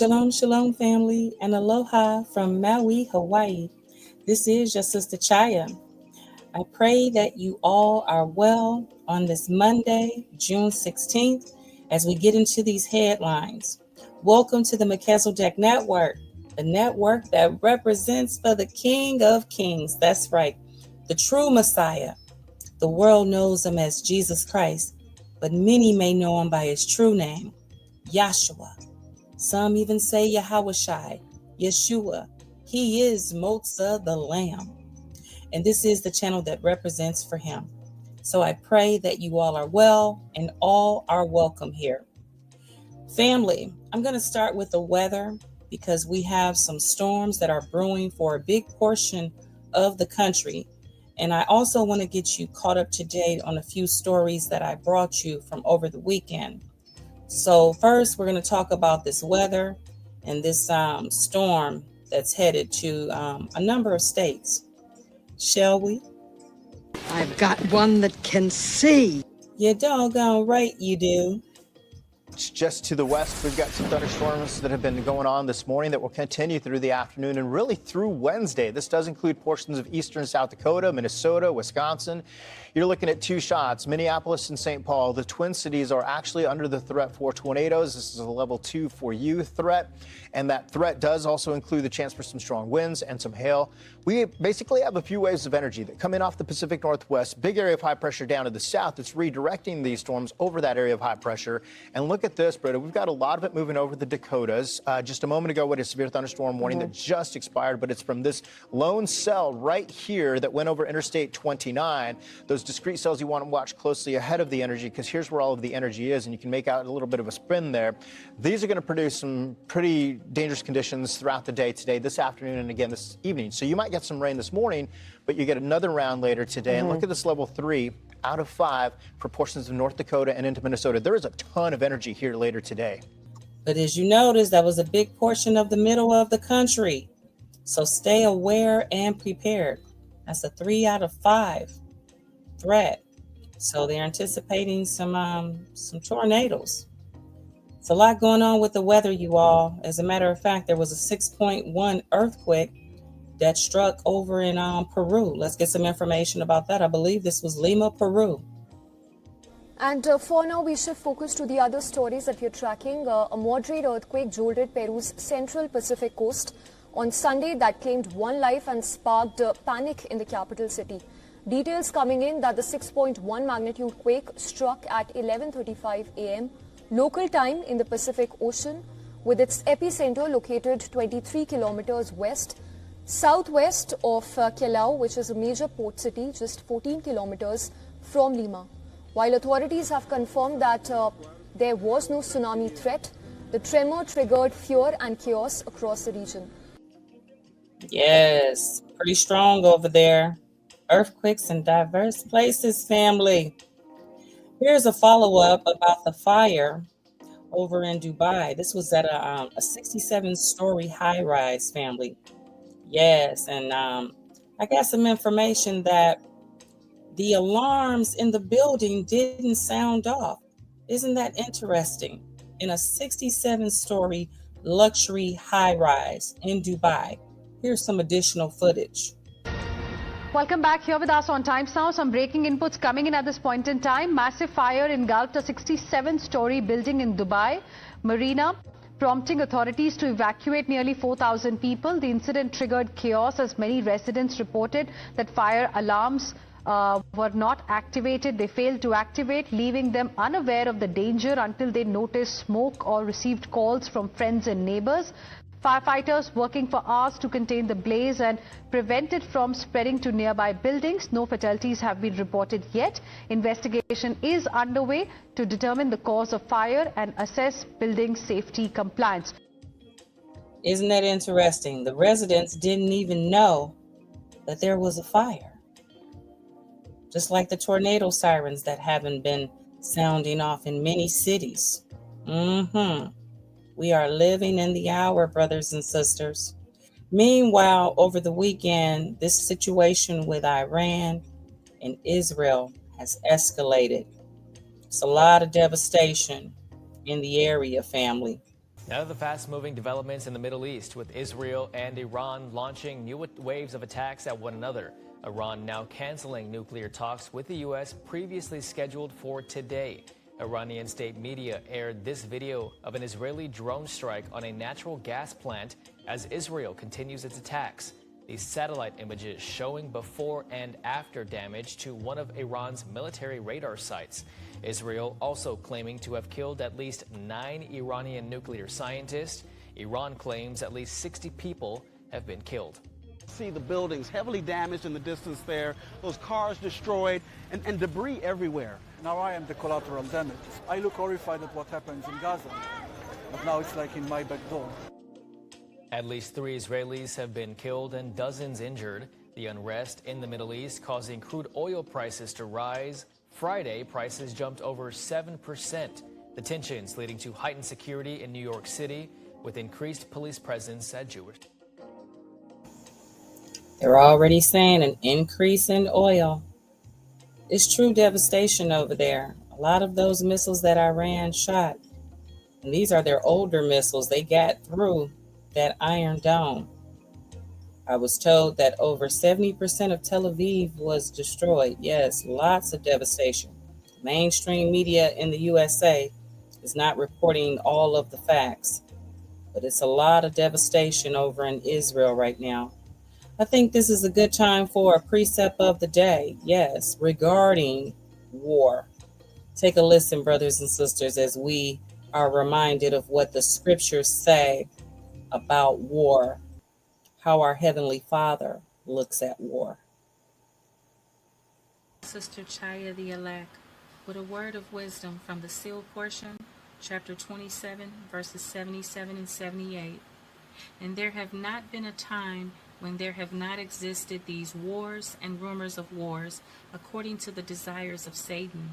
Shalom, shalom, family, and aloha from Maui, Hawaii. This is your sister Chaya. I pray that you all are well on this Monday, June 16th, as we get into these headlines. Welcome to the Melchizedek Network, the network that represents for the King of Kings. That's right, the true Messiah. The world knows him as Jesus Christ, but many may know him by his true name, Yahshua. Some even say Yahawashai, Yeshua. He is Motza the Lamb. And this is the channel that represents for him. So I pray that you all are well and all are welcome here. Family, I'm going to start with the weather because we have some storms that are brewing for a big portion of the country. And I also want to get you caught up to date on a few stories that I brought you from over the weekend. So first, we're going to talk about this weather and this storm that's headed to a number of states. Shall we? I've got one that can see. You're doggone right you do. Just to the west, we've got some thunderstorms that have been going on this morning that will continue through the afternoon and really through Wednesday. This does include portions of eastern South Dakota, Minnesota, Wisconsin. You're looking at two shots. Minneapolis and St. Paul, the Twin Cities, are actually under the threat for tornadoes. This is a level 2 for you threat. And that threat does also include the chance for some strong winds and some hail. We basically have a few waves of energy that come in off the Pacific Northwest, big area of high pressure down to the south that's redirecting these storms over that area of high pressure. And look at this, Britta. We've got a lot of it moving over the Dakotas. Just a moment ago, we had a severe thunderstorm warning that just expired, but it's from this lone cell right here that went over Interstate 29. Those discrete cells you want to watch closely ahead of the energy, because here's where all of the energy is, and you can make out a little bit of a spin there. These are going to produce some pretty dangerous conditions throughout the day today, this afternoon, and again this evening. So you might get some rain this morning, but you get another round later today. And look at this level 3 out of 5 for portions of North Dakota and into Minnesota. There is a ton of energy here later today. But as you notice, that was a big portion of the middle of the country. So stay aware and prepared. That's a 3 out of 5 threat. So they're anticipating some tornadoes. It's a lot going on with the weather, you all. As a matter of fact, there was a 6.1 earthquake that struck over in Peru. Let's get some information about that. I believe this was Lima, Peru. And for now, we shift focus to the other stories that we're tracking. A moderate earthquake jolted Peru's central Pacific coast on Sunday that claimed one life and sparked panic in the capital city. Details coming in that the 6.1 magnitude quake struck at 11:35 a.m. local time in the Pacific Ocean, with its epicenter located 23 kilometers west southwest of Callao, which is a major port city just 14 kilometers from Lima. While authorities have confirmed that there was no tsunami threat, the tremor triggered fear and chaos across the region. Yes, pretty strong over there. Earthquakes in diverse places, family. Here's a follow-up about the fire over in Dubai. This was at a 67-story high-rise, family. Yes, and I got some information that the alarms in the building didn't sound off. Isn't that interesting? In a 67-story luxury high-rise in Dubai. Here's some additional footage. Welcome back. Here with us on Times Now. Some breaking inputs coming in at this point in time. Massive fire engulfed a 67-story building in Dubai Marina, prompting authorities to evacuate nearly 4,000 people. The incident triggered chaos as many residents reported that fire alarms were not activated. They failed to activate, leaving them unaware of the danger until they noticed smoke or received calls from friends and neighbors. Firefighters working for hours to contain the blaze and prevent it from spreading to nearby buildings. No fatalities have been reported yet. Investigation is underway to determine the cause of fire and assess building safety compliance. Isn't that interesting? The residents didn't even know that there was a fire. Just like the tornado sirens that haven't been sounding off in many cities. We are living in the hour, brothers and sisters. Meanwhile, over the weekend, this situation with Iran and Israel has escalated. It's a lot of devastation in the area, family. Now to the fast-moving developments in the Middle East, with Israel and Iran launching new waves of attacks at one another. Iran now canceling nuclear talks with the U.S. previously scheduled for today. Iranian state media aired this video of an Israeli drone strike on a natural gas plant as Israel continues its attacks. These satellite images showing before and after damage to one of Iran's military radar sites. Israel also claiming to have killed at least 9 Iranian nuclear scientists. Iran claims at least 60 people have been killed. See the buildings heavily damaged in the distance there, those cars destroyed, and debris everywhere. Now I am the collateral damage. I look horrified at what happens in Gaza, but now it's like in my back door. At least 3 Israelis have been killed and dozens injured. The unrest in the Middle East causing crude oil prices to rise. Friday, prices jumped over 7%. The tensions leading to heightened security in New York City with increased police presence at Jewish. They're already saying an increase in oil. It's true devastation over there. A lot of those missiles that Iran shot, and these are their older missiles, they got through that Iron Dome. I was told that over 70% of Tel Aviv was destroyed. Yes, lots of devastation. Mainstream media in the USA is not reporting all of the facts, but it's a lot of devastation over in Israel right now. I think this is a good time for a precept of the day, yes, regarding war. Take a listen, brothers and sisters, as we are reminded of what the scriptures say about war, how our Heavenly Father looks at war. Sister Chaya the elect, with a word of wisdom from the sealed portion, chapter 27, verses 77 and 78. And there have not been a time when there have not existed these wars and rumors of wars, according to the desires of Satan.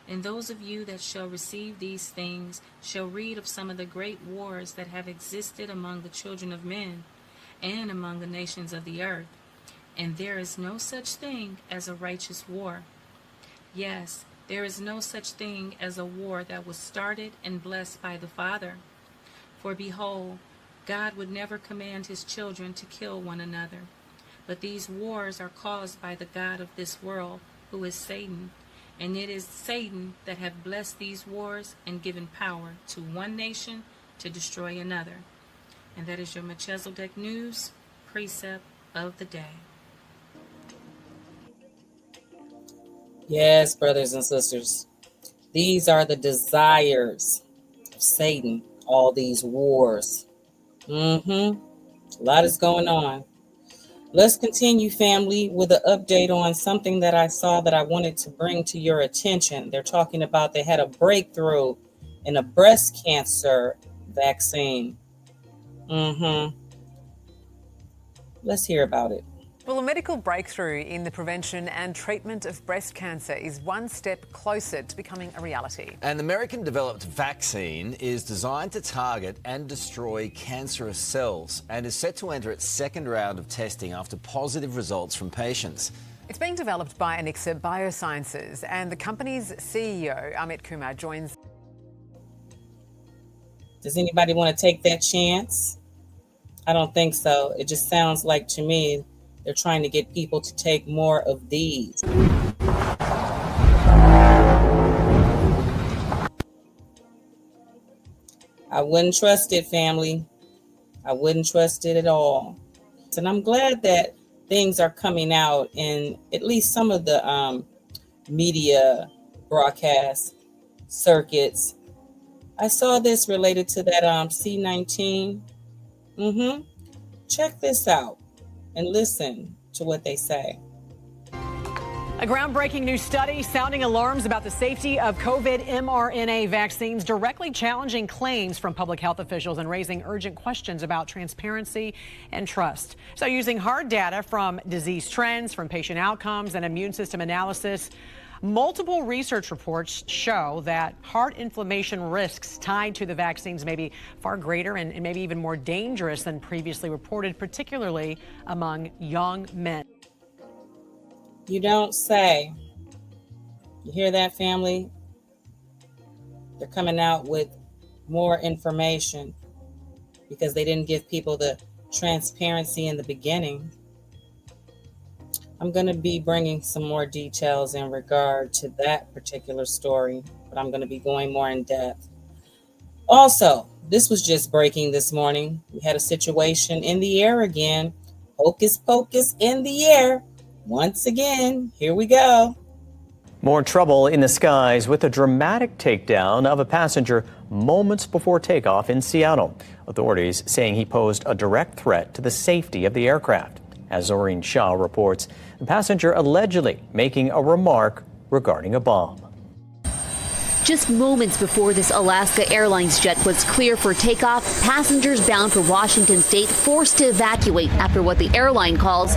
And those of you that shall receive these things shall read of some of the great wars that have existed among the children of men and among the nations of the earth. And there is no such thing as a righteous war. Yes, there is no such thing as a war that was started and blessed by the Father. For behold, God would never command his children to kill one another. But these wars are caused by the God of this world, who is Satan. And it is Satan that have blessed these wars and given power to one nation to destroy another. And that is your Melchizedek News precept of the day. Yes, brothers and sisters, these are the desires of Satan, all these wars. A lot is going on. Let's continue, family, with an update on something that I saw that I wanted to bring to your attention. They're talking about they had a breakthrough in a breast cancer vaccine. Let's hear about it. Well, a medical breakthrough in the prevention and treatment of breast cancer is one step closer to becoming a reality. An American-developed vaccine is designed to target and destroy cancerous cells and is set to enter its second round of testing after positive results from patients. It's being developed by Anixa Biosciences, and the company's CEO, Amit Kumar, joins. Does anybody want to take that chance? I don't think so. It just sounds like, to me, they're trying to get people to take more of these. I wouldn't trust it, family. I wouldn't trust it at all. And I'm glad that things are coming out in at least some of the media broadcast circuits. I saw this related to that C-19. Check this out and listen to what they say. A groundbreaking new study sounding alarms about the safety of COVID mRNA vaccines, directly challenging claims from public health officials and raising urgent questions about transparency and trust. So using hard data from disease trends, from patient outcomes and immune system analysis, multiple research reports show that heart inflammation risks tied to the vaccines may be far greater and maybe even more dangerous than previously reported, particularly among young men. You don't say. You hear that, family? They're coming out with more information because they didn't give people the transparency in the beginning. I'm going to be bringing some more details in regard to that particular story, but I'm going to be going more in depth. Also, this was just breaking this morning. We had a situation in the air again. Hocus pocus in the air. Once again, here we go. More trouble in the skies with a dramatic takedown of a passenger moments before takeoff in Seattle. Authorities saying he posed a direct threat to the safety of the aircraft. As Zoreen Shah reports, the passenger allegedly making a remark regarding a bomb. Just moments before this Alaska Airlines jet was clear for takeoff, passengers bound for Washington state forced to evacuate after what the airline calls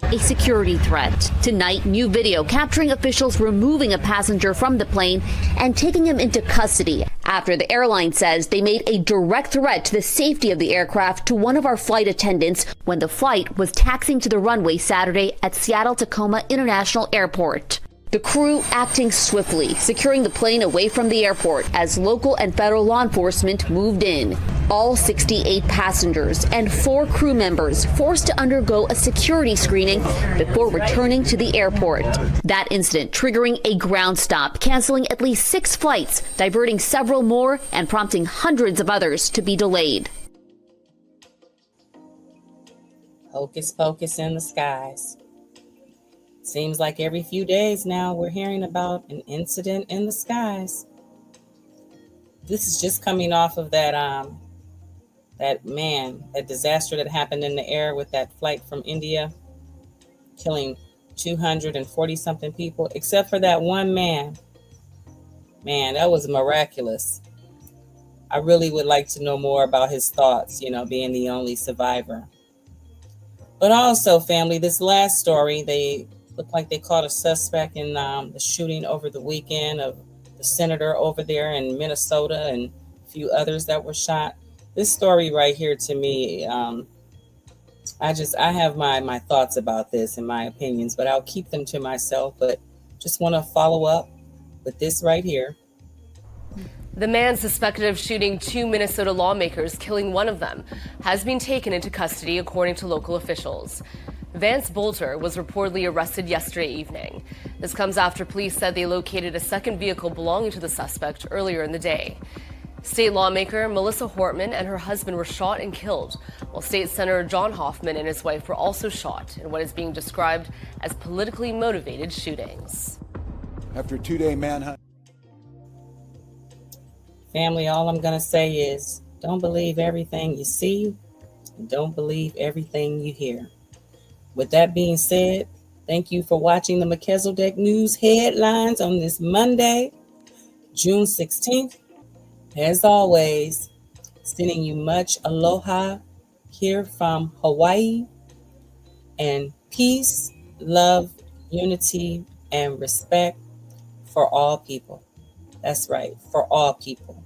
a security threat. Tonight, new video capturing officials removing a passenger from the plane and taking him into custody after the airline says they made a direct threat to the safety of the aircraft to one of our flight attendants when the flight was taxiing to the runway Saturday at Seattle-Tacoma International Airport. The crew acting swiftly, securing the plane away from the airport as local and federal law enforcement moved in. All 68 passengers and 4 crew members forced to undergo a security screening before returning to the airport. That incident triggering a ground stop, canceling at least 6 flights, diverting several more, and prompting hundreds of others to be delayed. Hocus pocus in the skies. Seems like every few days now we're hearing about an incident in the skies. This is just coming off of that disaster that happened in the air with that flight from India, killing 240 something people, except for that one man. Man, that was miraculous. I really would like to know more about his thoughts, being the only survivor. But also, family, this last story, they looked like they caught a suspect in the shooting over the weekend of the senator over there in Minnesota and a few others that were shot. This story right here, to me, I have my thoughts about this and my opinions, but I'll keep them to myself. But just want to follow up with this right here. The man suspected of shooting 2 Minnesota lawmakers, killing one of them, has been taken into custody, according to local officials. Vance Bolter was reportedly arrested yesterday evening. This comes after police said they located a second vehicle belonging to the suspect earlier in the day. State lawmaker Melissa Hortman and her husband were shot and killed, while State Senator John Hoffman and his wife were also shot in what is being described as politically motivated shootings. After a 2-day manhunt. Family, all I'm going to say is don't believe everything you see and don't believe everything you hear. With that being said, thank you for watching the Melchizedek News headlines on this Monday, June 16th. As always, sending you much aloha here from Hawaii, and peace, love, unity, and respect for all people. That's right, for all people.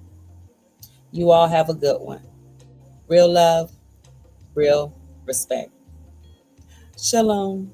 You all have a good one. Real love, real respect. Shalom.